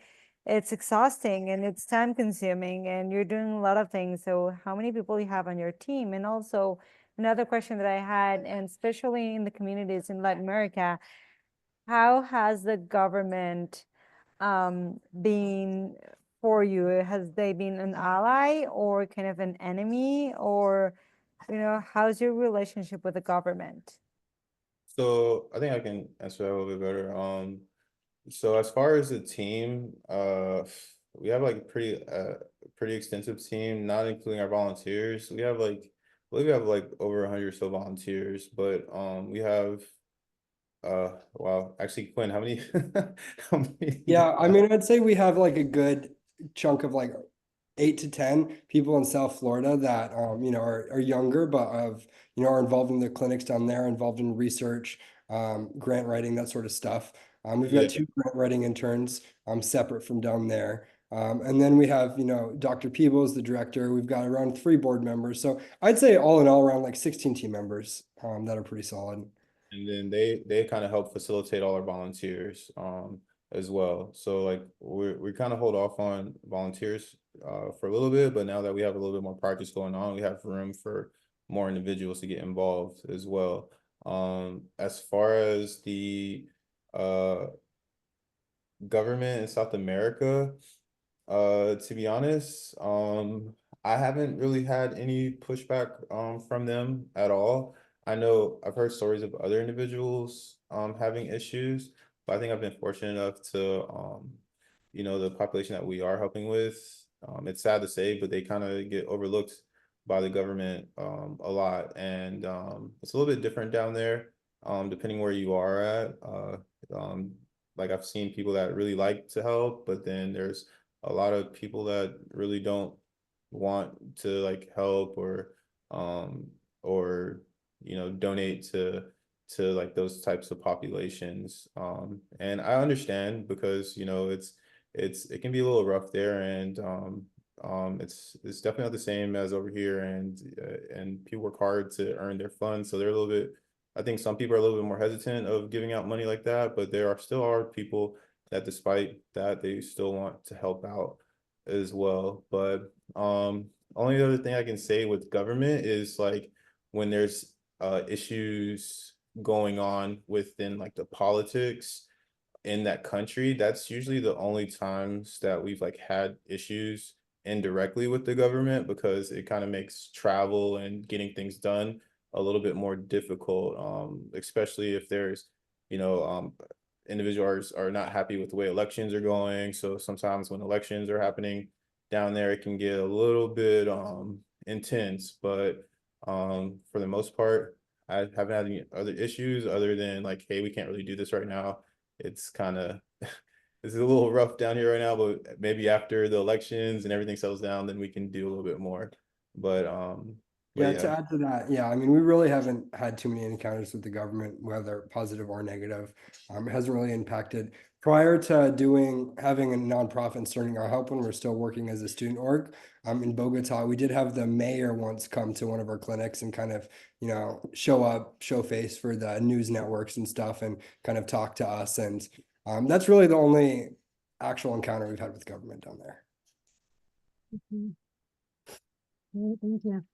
it's exhausting and it's time consuming, and you're doing a lot of things. So how many people you have on your team? And also another question that I had, and especially in the communities in Latin America, how has the government been for you? Has they been an ally or kind of an enemy, or how's your relationship with the government? So I think I can answer that a little bit better. So as far as the team, we have like pretty extensive team, not including our volunteers. We have like, I believe we have like over 100 or so volunteers, but we have wow, actually, Quinn, how many how many Yeah, I mean, I'd say we have like a good chunk of like 8 to 10 people in South Florida that are younger, but are involved in the clinics down there, involved in research, grant writing, that sort of stuff. We've Yeah. got 2 grant writing interns separate from down there. And then we have, Dr. Peebles, the director. We've got around 3 board members. So I'd say all in all, around like 16 team members that are pretty solid. And then they kind of help facilitate all our volunteers as well. So like we kind of hold off on volunteers for a little bit, but now that we have a little bit more projects going on, we have room for more individuals to get involved as well. As far as the government in South America, to be honest, I haven't really had any pushback from them at all. I know I've heard stories of other individuals having issues, but I think I've been fortunate enough to the population that we are helping with, it's sad to say, but they kind of get overlooked by the government a lot. And it's a little bit different down there, depending where you are at. Like I've seen people that really like to help, but then there's a lot of people that really don't want to like help or donate to like those types of populations. And I understand because it can be a little rough there, and it's definitely not the same as over here, and people work hard to earn their funds, so they're a little bit, I think some people are a little bit more hesitant of giving out money like that, but there still are people that despite that, they still want to help out as well. But only other thing I can say with government is like when there's issues going on within like the politics in that country, that's usually the only times that we've like had issues indirectly with the government, because it kind of makes travel and getting things done a little bit more difficult, especially if there's individuals are not happy with the way elections are going. So sometimes when elections are happening down there, it can get a little bit intense, but for the most part, I haven't had any other issues other than like, hey, we can't really do this right now. It's kind of it's a little rough down here right now, but maybe after the elections and everything settles down, then we can do a little bit more. But Yeah, yeah. to add to that, yeah, I mean, we really haven't had too many encounters with the government, whether positive or negative. It hasn't really impacted. Prior to having a nonprofit and starting our help when we're still working as a student org, in Bogota, we did have the mayor once come to one of our clinics and kind of, show up, show face for the news networks and stuff, and kind of talk to us. And that's really the only actual encounter we've had with government down there. Mhm. Great, thank you.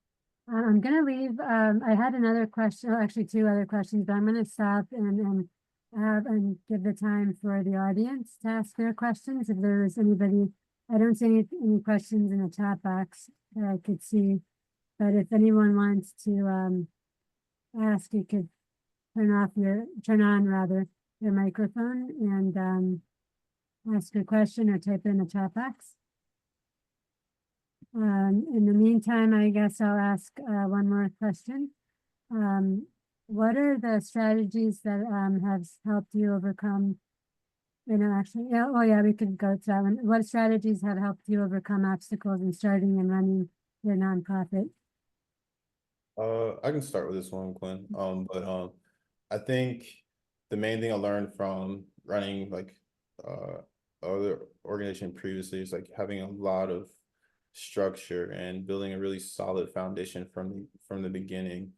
I'm gonna leave, I had another question, or actually 2 other questions, but I'm gonna stop and give the time for the audience to ask their questions. If there's anybody, I don't see any questions in the chat box that I could see. But if anyone wants to ask, you could turn on rather your microphone and ask a question or type in the chat box. In the meantime, I guess I'll ask one more question. What are the strategies that have helped you overcome, actually, yeah, oh yeah, we could go to that one. What strategies have helped you overcome obstacles in starting and running your nonprofit? I can start with this one, Quinn. But I think the main thing I learned from running like other organization previously is like having a lot of structure and building a really solid foundation from the beginning.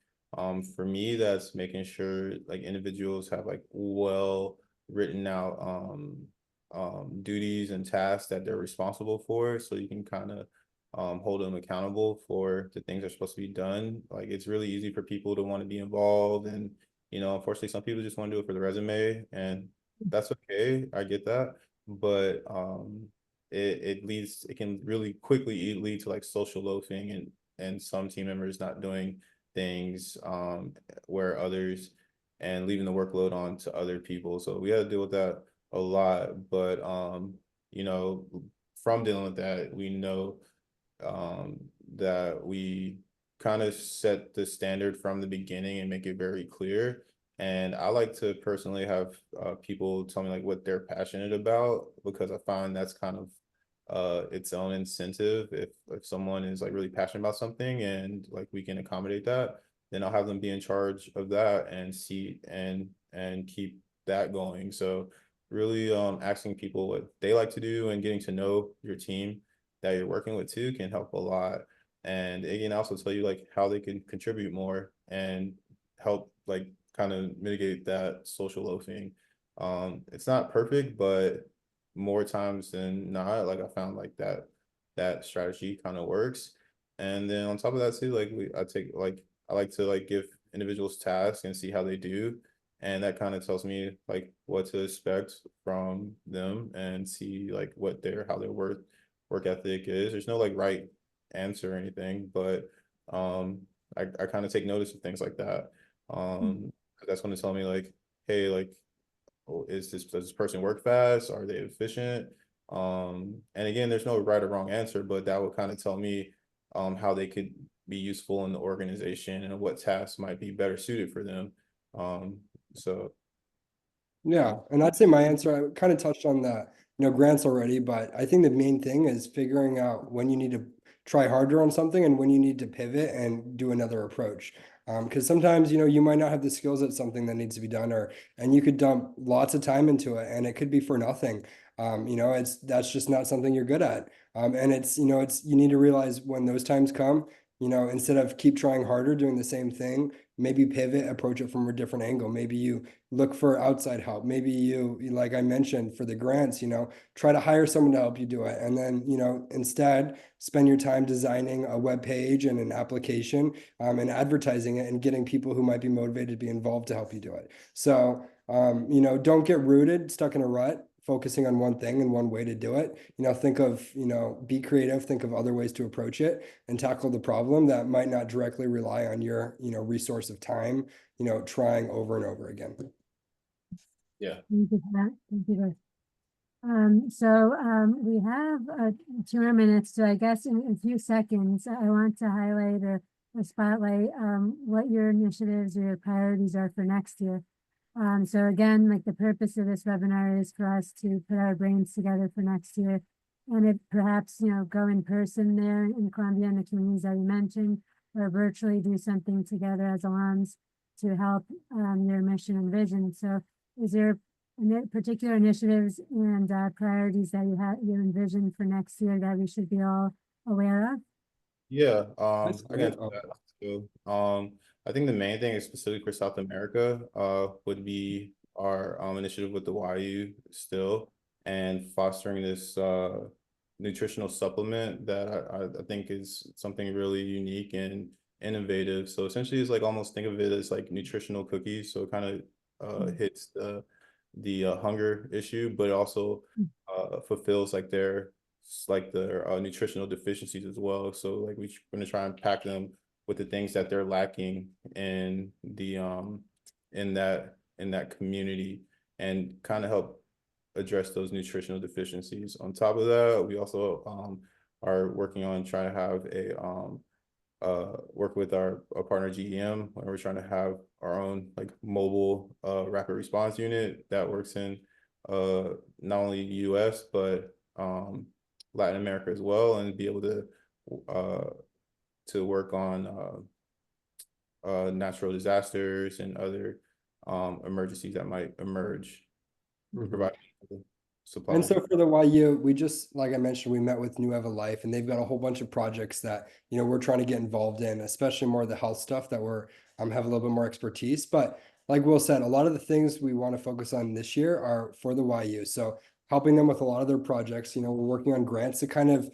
For me, that's making sure like individuals have like well written out duties and tasks that they're responsible for, so you can kind of hold them accountable for the things that are supposed to be done. Like it's really easy for people to want to be involved, and unfortunately some people just want to do it for the resume, and that's okay. I get that. But it can really quickly lead to like social loafing and some team members not doing things where others, and leaving the workload on to other people. So we had to deal with that a lot. But from dealing with that, we know that we kind of set the standard from the beginning and make it very clear. And I like to personally have people tell me like what they're passionate about, because I find that's kind of its own incentive. If someone is like really passionate about something and like we can accommodate that, then I'll have them be in charge of that and see and keep that going. So really asking people what they like to do and getting to know your team that you're working with too can help a lot. And it can also tell you like how they can contribute more and help like kind of mitigate that social loafing. It's not perfect, but more times than not, like I found like that strategy kind of works. And then on top of that too, like I like to like give individuals tasks and see how they do. And that kind of tells me like what to expect from them and see like what how their work ethic is. There's no like right answer or anything, but I kind of take notice of things like that. That's going to tell me like, hey, like, oh, does this person work fast? Are they efficient? And again, there's no right or wrong answer, but that would kind of tell me how they could be useful in the organization and what tasks might be better suited for them. So Yeah, and I'd say my answer, I kind of touched on the, grants already, but I think the main thing is figuring out when you need to try harder on something and when you need to pivot and do another approach. Because sometimes, you might not have the skills at something that needs to be done, and you could dump lots of time into it and it could be for nothing. That's just not something you're good at. And you need to realize when those times come, instead of keep trying harder, doing the same thing, maybe pivot, approach it from a different angle. Maybe you look for outside help. Maybe you, like I mentioned, for the grants, try to hire someone to help you do it. And then, instead spend your time designing a web page and an application, and advertising it and getting people who might be motivated to be involved to help you do it. So, don't get rooted, stuck in a rut, focusing on one thing and one way to do it. Think of, be creative, think of other ways to approach it and tackle the problem that might not directly rely on your, resource of time, trying over and over again. yeah. Thank you for that. Thank you both. We have 2 more minutes, so I guess in a few seconds, I want to highlight or spotlight what your initiatives or your priorities are for next year. So again, like the purpose of this webinar is for us to put our brains together for next year. And if perhaps, go in person there in Columbia and the communities that you mentioned, or virtually do something together as alums to help your mission and vision. So is there particular initiatives and priorities that you envision for next year that we should be all aware of? Yeah, That's I got great. that too. I think the main thing, specifically for South America, would be our initiative with the YU still and fostering this nutritional supplement that I think is something really unique and innovative. So essentially, it's like almost think of it as like nutritional cookies. So it kind of hits the hunger issue, but it also fulfills like their nutritional deficiencies as well. So like we're going to try and pack them with the things that they're lacking in the in that community and kind of help address those nutritional deficiencies. On top of that, we also are working on trying to have work with our partner GEM, where we're trying to have our own like mobile rapid response unit that works in not only US but Latin America as well, and be able to work on natural disasters and other emergencies that might emerge, providing supplies. And so for the YU, we just, like I mentioned, we met with New Eva Life, and they've got a whole bunch of projects that, we're trying to get involved in, especially more of the health stuff that we're have a little bit more expertise. But like Will said, a lot of the things we want to focus on this year are for the YU. So helping them with a lot of their projects, we're working on grants to kind of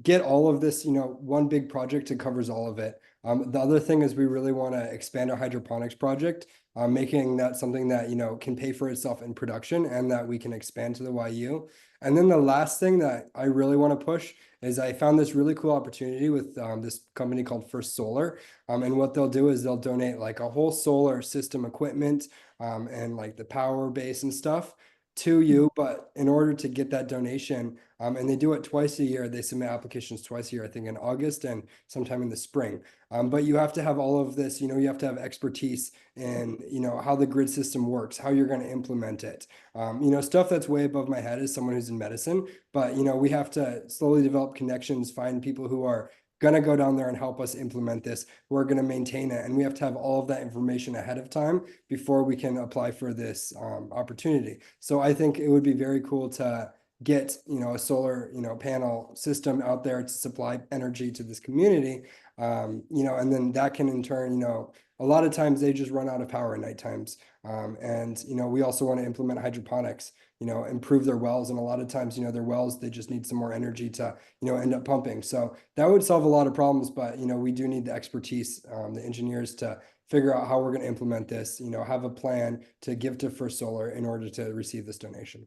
get all of this, one big project that covers all of it. The other thing is we really want to expand our hydroponics project, making that something that, can pay for itself in production and that we can expand to the YU. And then the last thing that I really want to push is I found this really cool opportunity with this company called First Solar. And what they'll do is they'll donate like a whole solar system equipment and like the power base and stuff to you, but in order to get that donation, and they do it twice a year, they submit applications twice a year, I think in August and sometime in the spring. But you have to have all of this, you know, you have to have expertise in, you know, how the grid system works, how you're going to implement it. You know, stuff that's way above my head as someone who's in medicine, but, you know, we have to slowly develop connections, find people who are going to go down there and help us implement this. We're going to maintain it. And we have to have all of that information ahead of time before we can apply for this opportunity. So I think it would be very cool to get, you know, a solar, you know, panel system out there to supply energy to this community. You know, and then that can in turn, you know, a lot of times they just run out of power at night times. And, you know, we also want to implement hydroponics, you know, improve their wells. And a lot of times, you know, their wells, they just need some more energy to, you know, end up pumping. So that would solve a lot of problems, but, you know, we do need the expertise, the engineers to figure out how we're going to implement this, you know, have a plan to give to First Solar in order to receive this donation.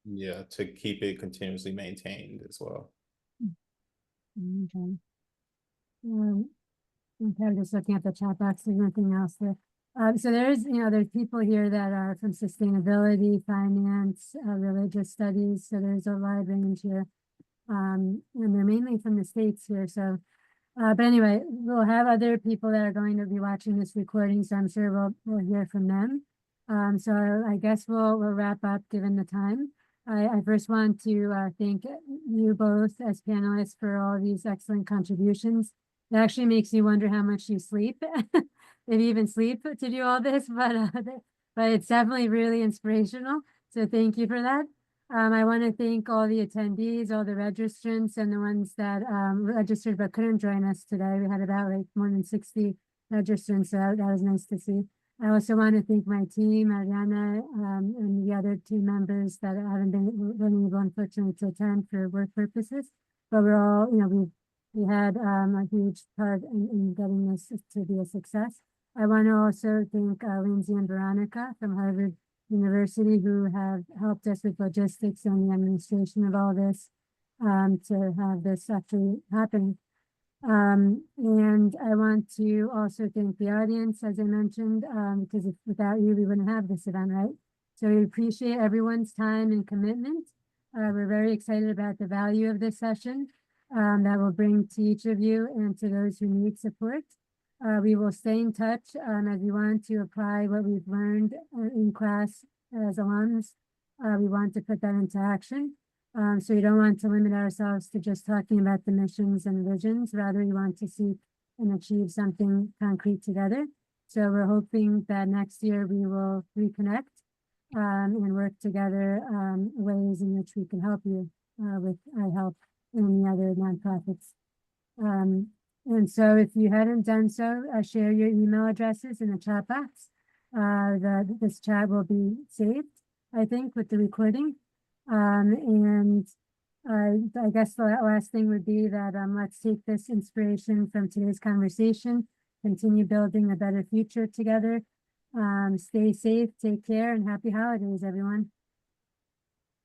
Yeah, to keep it continuously maintained as well. Okay. Okay, I'm just looking at the chat box, there's nothing else there. So there's, you know, there's people here that are from sustainability, finance, religious studies, so there's a wide range here. And they're mainly from the States here, so, but anyway, we'll have other people that are going to be watching this recording, so I'm sure we'll hear from them. So I guess we'll wrap up given the time. I first want to thank you both as panelists for all these excellent contributions. It actually makes you wonder how much you sleep, if you even sleep to do all this, but it's definitely really inspirational. So thank you for that. I want to thank all the attendees, all the registrants, and the ones that registered but couldn't join us today. We had about like more than 60 registrants, so that was nice to see. I also want to thank my team, Ariana, and the other team members that haven't been able, unfortunately, to attend for work purposes. But we're all, you know, we had a huge part in getting this to be a success. I want to also thank Lindsay and Veronica from Harvard University, who have helped us with logistics and the administration of all this to have this actually happen. And I want to also thank the audience, as I mentioned, because without you, we wouldn't have this event, right? So we appreciate everyone's time and commitment. We're very excited about the value of this session that will bring to each of you and to those who need support. We will stay in touch as we want to apply what we've learned in class as alums. We want to put that into action. So we don't want to limit ourselves to just talking about the missions and visions. Rather, we want to seek and achieve something concrete together. So we're hoping that next year we will reconnect and work together ways in which we can help you with iHelp and any other nonprofits. And so if you hadn't done so, share your email addresses in the chat box. This chat will be saved, I think, with the recording. And I guess the last thing would be that let's take this inspiration from today's conversation, continue building a better future together. Stay safe, take care, and happy holidays, everyone.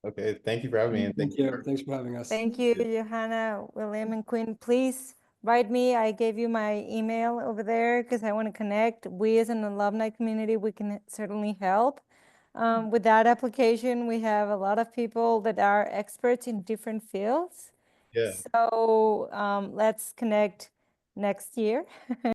Okay, thank you for having me. And Thank you. Thanks for having us. Thank you, Johanna, William, and Quinn. Please write me. I gave you my email over there because I want to connect. We as an alumni community, we can certainly help. With that application, we have a lot of people that are experts in different fields. Yeah. So let's connect next year.